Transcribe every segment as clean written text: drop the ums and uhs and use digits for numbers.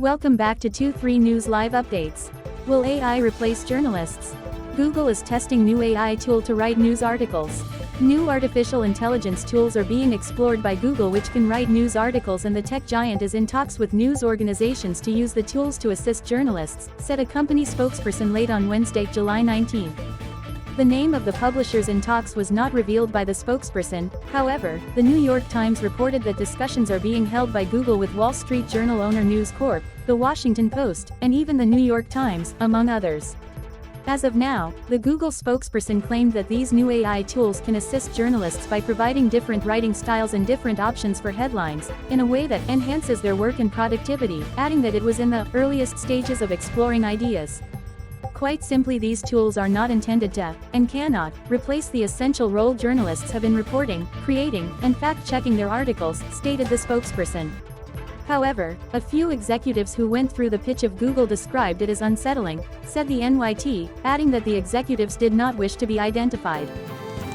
Welcome back to 23 News Live Updates. Will AI replace journalists? Google is testing new AI tool to write news articles. New artificial intelligence tools are being explored by Google which can write news articles, and the tech giant is in talks with news organizations to use the tools to assist journalists, said a company spokesperson late on Wednesday, July 19. The name of the publishers in talks was not revealed by the spokesperson. However, the New York Times reported that discussions are being held by Google with Wall Street Journal owner News Corp, The Washington Post, and even the New York Times, among others. As of now, the Google spokesperson claimed that these new AI tools can assist journalists by providing different writing styles and different options for headlines, in a way that enhances their work and productivity, adding that it was in the earliest stages of exploring ideas. Quite simply, these tools are not intended to, and cannot, replace the essential role journalists have in reporting, creating, and fact-checking their articles, stated the spokesperson. However, a few executives who went through the pitch of Google described it as unsettling, said the NYT, adding that the executives did not wish to be identified.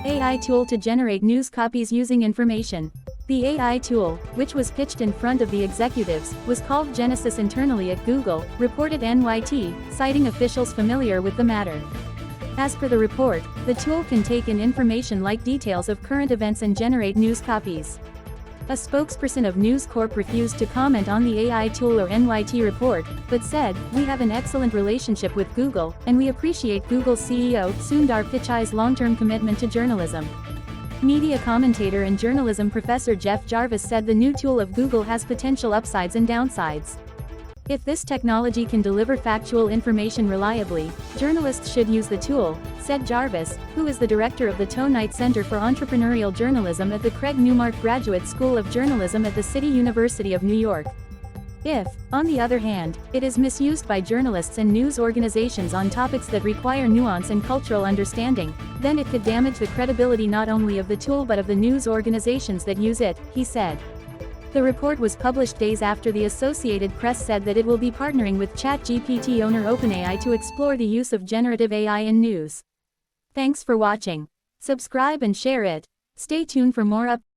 AI tool to generate news copies using information. The AI tool, which was pitched in front of the executives, was called Genesis internally at Google, reported NYT, citing officials familiar with the matter. As per the report, the tool can take in information like details of current events and generate news copies. A spokesperson of News Corp refused to comment on the AI tool or NYT report, but said, "We have an excellent relationship with Google, and we appreciate Google's CEO, Sundar Pichai's long-term commitment to journalism." Media commentator and journalism professor Jeff Jarvis said the new tool of Google has potential upsides and downsides. If this technology can deliver factual information reliably, journalists should use the tool, said Jarvis, who is the director of the Tonite Center for Entrepreneurial Journalism at the Craig Newmark Graduate School of Journalism at the City University of New York. If, on the other hand, it is misused by journalists and news organizations on topics that require nuance and cultural understanding, then it could damage the credibility not only of the tool but of the news organizations that use it, he said. The report was published days after the Associated Press said that it will be partnering with ChatGPT owner OpenAI to explore the use of generative AI in news. Thanks for watching. Subscribe and share it. Stay tuned for more updates.